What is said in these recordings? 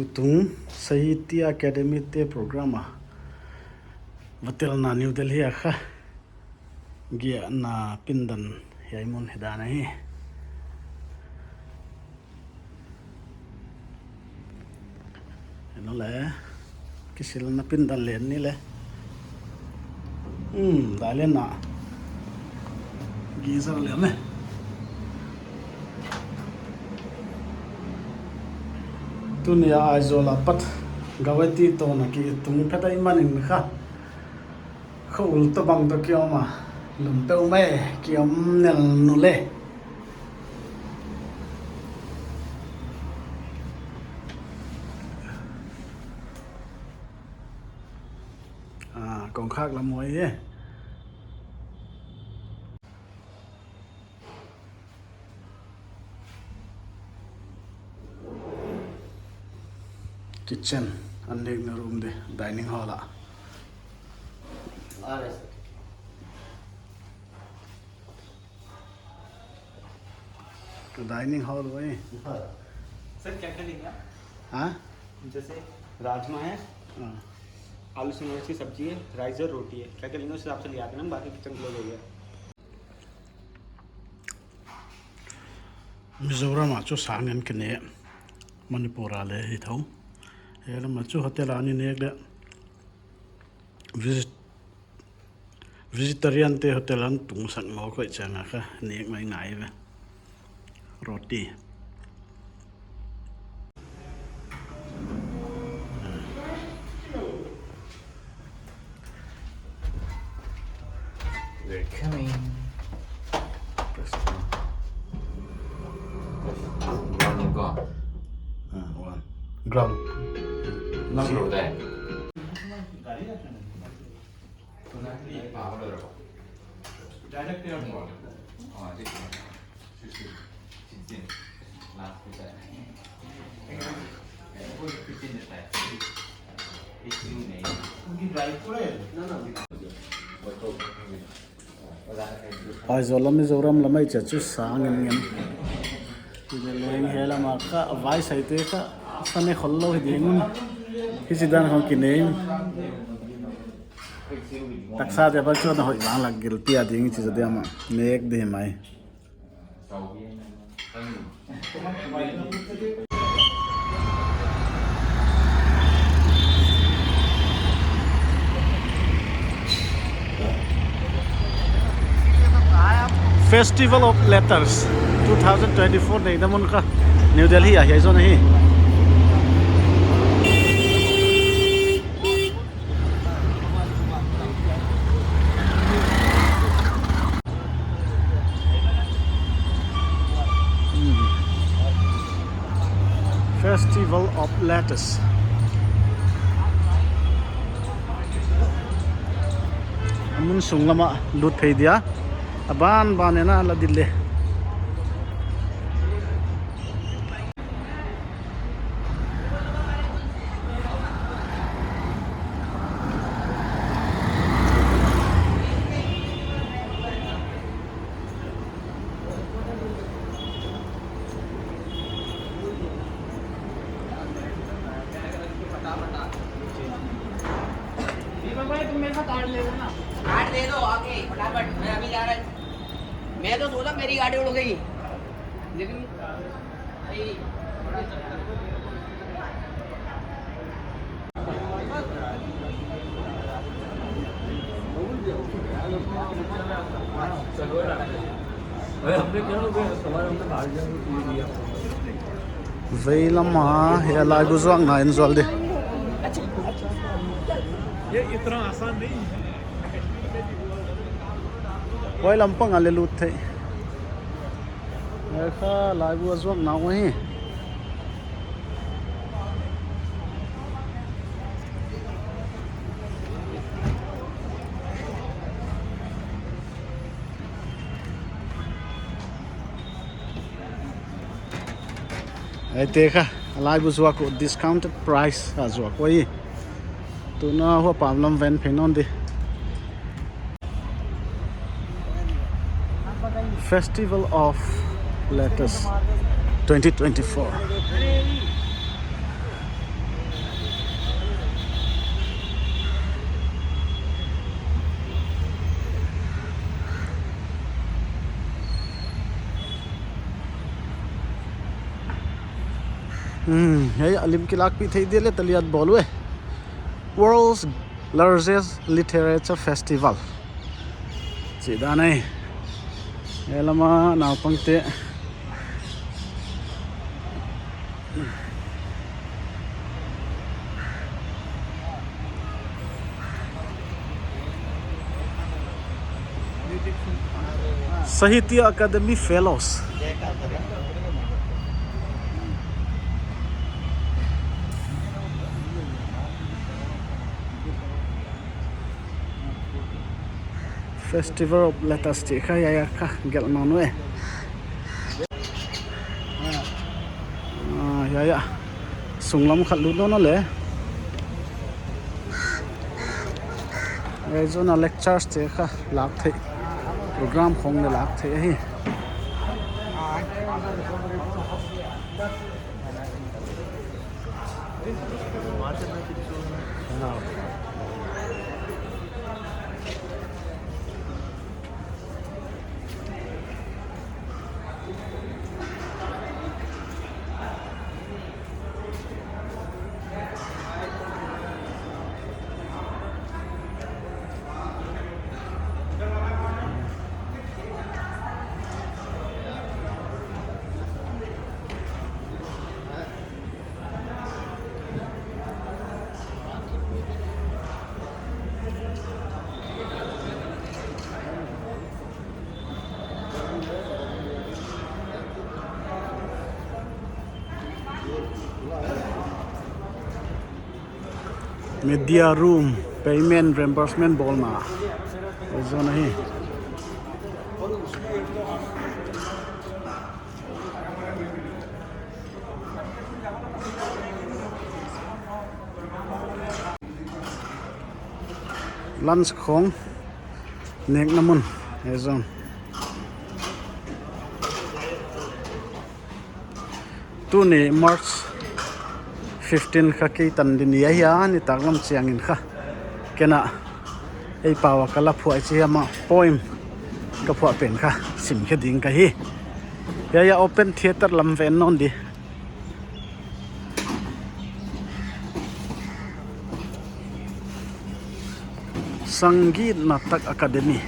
tung Sahitya Academy te programa vatel na New Delhi kha gia na pindan yaimun hidana hi nó le kisil na pindan len ni le da len na gi sa le me tunia aizola pat gawati to na ki tung phata imanin kha khol to bang to kyo ma lum teu me kiam nel nu le còn khác là muối ấy. Kitchen anh định room đi dining hall ạ. तो dining hall वही sir क्या क्या लेंगे आप? हाँ जैसे राजमा है, आलू सिंगल की सब्जी है, राइस और रोटी है। क्या क्या लेंगे उस हिसाब से ले आते हैं ना, बाकी किचन क्लोज हो गया। मिजोरम आचो सांगन के ने मणिपुर आले ही था ये ना मचो होटल आने ने एक वेजिटेरियन ते होटल अन तुम संग मौ को चंगा का ने एक mai ngai ve roti They're coming. One gone. one ground Zero there. ai zolam mizoram lamai chachu sangin ngam leng hela ma ka vai sai te ka sane khollo hi dingun hisidan hon kinem taksa de ba chu na hoi wang lag gil tia ding chi de ma nek de mai Festival of Letters 2024 này ta muốn ka New Delhi à hay rồi này Festival of Letters amun sung lama lut thei dia aban banena la dille card दे दो आके फटाफट, मैं अभी जा रहा हूँ। मैं तो सोचा मेरी गाड़ी उड़ गई, लेकिन vậy lama he lai bu zuang na in zol de ये इतना आसान नहीं है। Quay lampang ale lut thei kha lai bu zuang na hi ai te kha lai bu zuak ko discounted price a zuak koi tu na ho pam lam ven phenon de Festival of Letters 2024 Hey alim kilak pi thei dele taliat bolwe World's largest literature festival chi da nai elama naw pangte Sahitya Academy Fellows Festival of Letters ti kha ya kha gel manwe ya sunglam khalu do no le ai zona lectures te kha lak thei program khong le lak thei hi media room payment reimbursement bol ma zona hi lunch khong nek namun ezon tu ni March 15 kha ke tan din ya ya ni taklam chiang in kha kena ei pawa kala phuai chi ama poem ka phua pen kha sim khe ding ka hi ya open theater lam ven non di Sangeet Natak Academy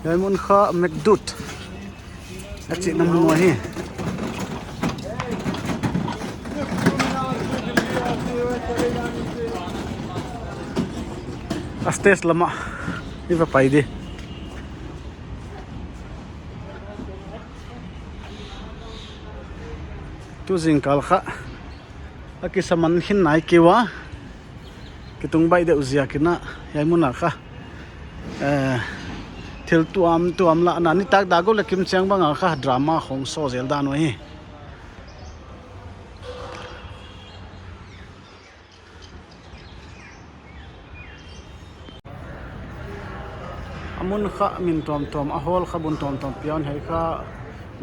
Yai mun kha mekdut achi nam mo hi astes lama iba paide tu jingkal kha aki saman hin nai kiwa kitung bai de uzia kina yai mun kha thil tuam la na ni tak dago le kim chang banga kha drama khong so zel dan hi amun kha min tom a hol kha bun tom pian hai kha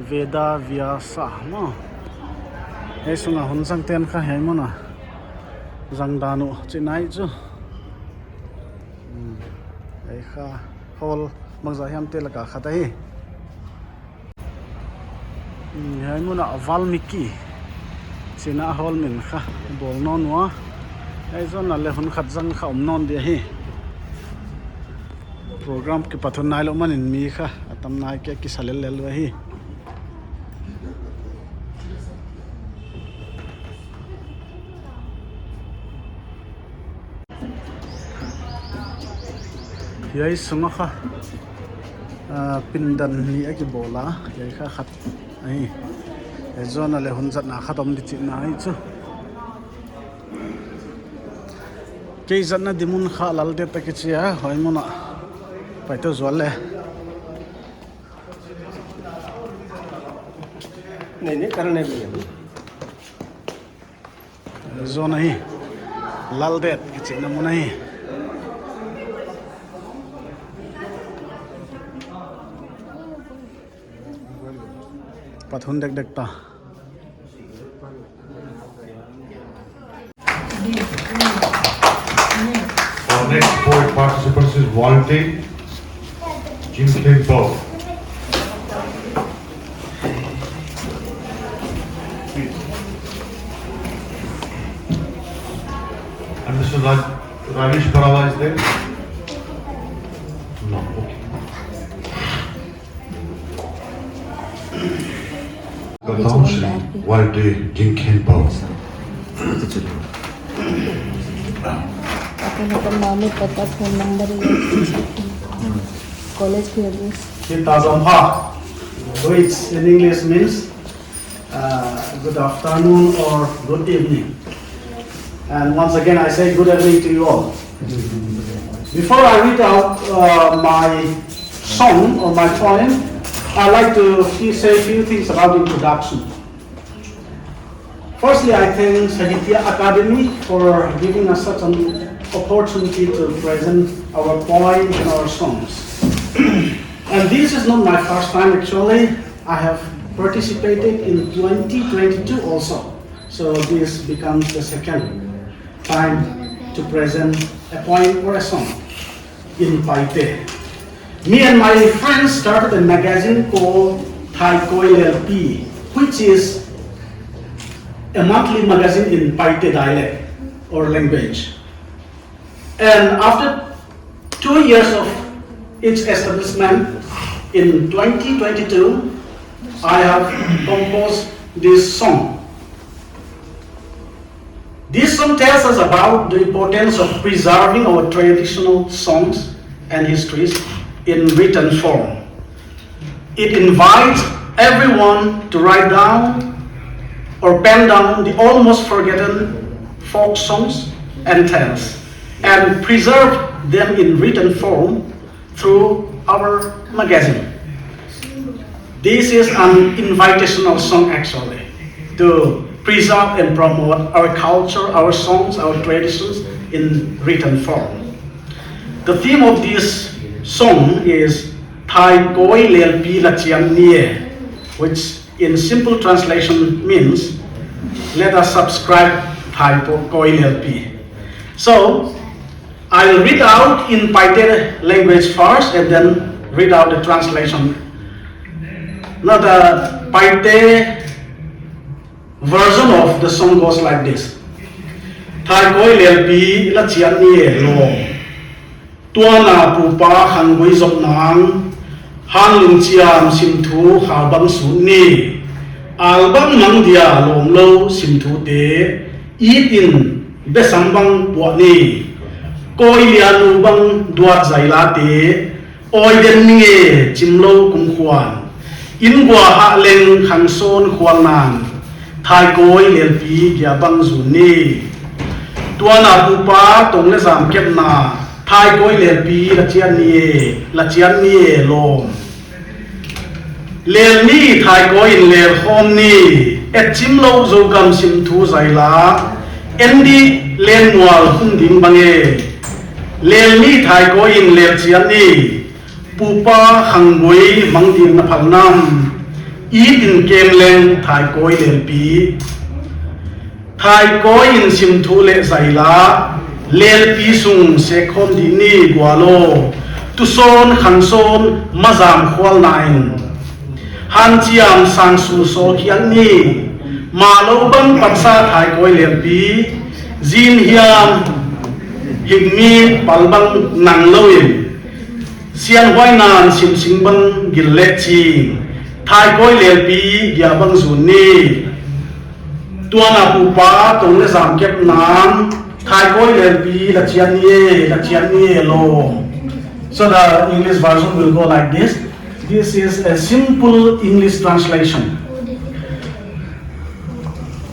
veda vyasa no he sunga hun sang ten kha he mona jang danu chinai chu ai kha hol mangza hiam te laka khata hi hai muna Valmiki sina hol min kha bol non wa ai zon na le hun khat jang kha non dia hi program ki pathon nai lo manin mi kha atam nai ke ki salel lel wa hi yai sunga kha pindan ni aki bola yai kha khat ai zona le hun zat na khatom di chi na hi chu ke zat na dimun kha lal de ta ki chia hoi mona Paite zol le नहीं करने भी zona hi lal de ki chi na mun hi pathun dek ta Our next board participant Paite, Jinkenpo. And Mr. Ravish Parava is there? No, okay. Gatam Sri Paite, Jinkenpo. अपने का नाम ही पता phone number college की address Kitazamha, which in English means good afternoon or good evening. And once again, I say good evening to you all. Before I read out my song or my poem, I'd like to say a few things about introduction. Firstly, I thank Sahitya Academy for giving us such an opportunity to present our poems and our songs. And this is not my first time actually. I have participated in 2022 also. So this becomes the second time to present a poem or a song in Paite. Me and my friends started a magazine called Thai Koi LP, which is a monthly magazine in Paite dialect or language. And after 2 years of its establishment, in 2022, I have composed this song. This song tells us about the importance of preserving our traditional songs and histories in written form. It invites everyone to write down or pen down the almost forgotten folk songs and tales and preserve them in written form through our magazine. This is an invitational song actually to preserve and promote our culture, our songs, our traditions in written form. The theme of this song is Thai Koi Lel Pi La Chiam Nie, which in simple translation means let us subscribe Thai Koi Lel Pi. So I'll read out in Paite language first and then read out the translation. Now the Paite version of the song goes like this. Thai Koi Lel Pi La Chiam Nie Lo Tua Na Pupa Han Gui Zop Nang Han Lung Chiam Sim Thu Ha Bang Su Ni Albang Mang Dia Lom Lo Sim Thu Te Eat in Besang Bang Pua Ni Koi Lian Bang Duat Zai La Te Oi Den Nge Chim Lo Kum Khuan In Gua Ha Leng Han Son Khuang Nan Thai Koi Lel Pi Gia Bang Zu Ni Tua Na Pupa Tong Le Zam Kep Na Thai Koi Lel Pi La Chian Nie Lom Lel Ni Thai Koi Lel Hom Ni Et Chim Lo Zo Gam Sim Thu Zai La Endi Len Mual Hung Ding Bange Lel Ni Thai Koi Lel Chian Ni Pupa Hang Gui Mang Ding Na Phal Nam Eat in Kem Leng Thai Koi Lel Pi Thai Koi in Sim Thu Le Zai La Lel Pi Sung Se Khom Di Ni Gua Lo Tu Son Han Son Mazam Khwal Nain Han Chiam Sang Su So Khian Ni Ma Lo Bang Patsa Thai Koi Lel Pi Zin Hiam Hig Mi Pal Bang Nang Loin Sian Hoi Nan Sim Sing Bang Gil Le Chi Thai Koi Lel Pi Gia Bang Zu Ni Tua Na Pupa Tong Le Zam Kep Nam Thai Koi Lel Pi La Chian Nie Lo. So the English version will go like this. This is a simple English translation.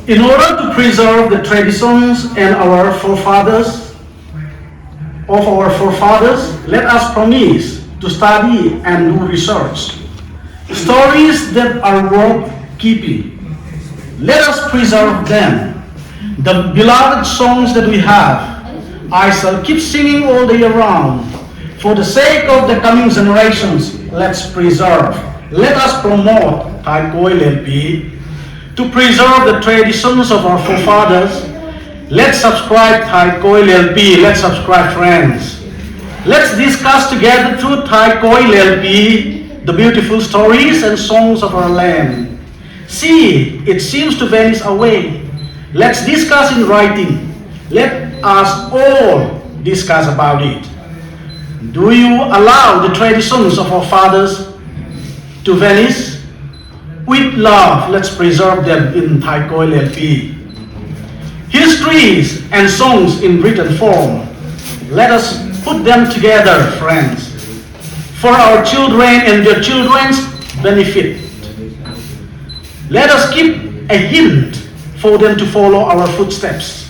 In order to preserve the traditions and our forefathers, let us promise to study and do research. Stories that are worth keeping. Let us preserve them. The beloved songs that we have, I shall keep singing all the year round. For the sake of the coming generations, let's preserve. Let us promote Thai Koi Lel Pi. To preserve the traditions of our forefathers, let's subscribe Thai Koi Lel Pi. Let's subscribe, friends. Let's discuss together through Thai Koi Lelpi the beautiful stories and songs of our land. See, it seems to vanish away. Let's discuss in writing. Let us all discuss about it. Do you allow the traditions of our fathers to vanish? With love, let's preserve them in Thai Koi Lelpi. Histories and songs in written form. Let us put them together, friends, for our children and their children's benefit. Let us keep a hint for them to follow our footsteps.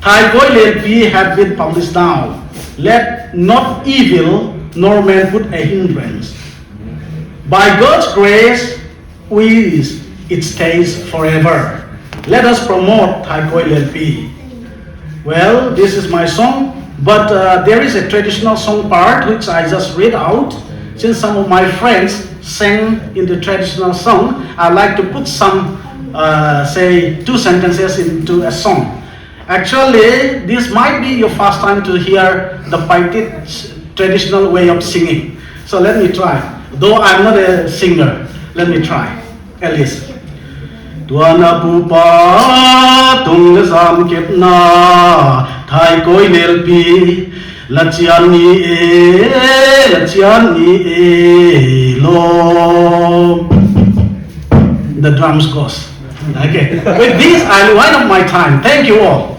Thai Koi Lelpi have been published now. Let not evil nor man put a hindrance. By God's grace, it stays forever. Let us promote Thai Koi Lelpi. Well, this is my song, but there is a traditional song part which I just read out. Since some of my friends sang in the traditional song, I'd like to put some, say, 2 sentences into a song. Actually, this might be your first time to hear the Paite traditional way of singing. So let me try. Though I'm not a singer, let me try, at least. Tuana pupa tung sam kep na Thai Koi Lelpi lachian ni lo. The drums goes. Okay. With this, I wind up my time. Thank you all.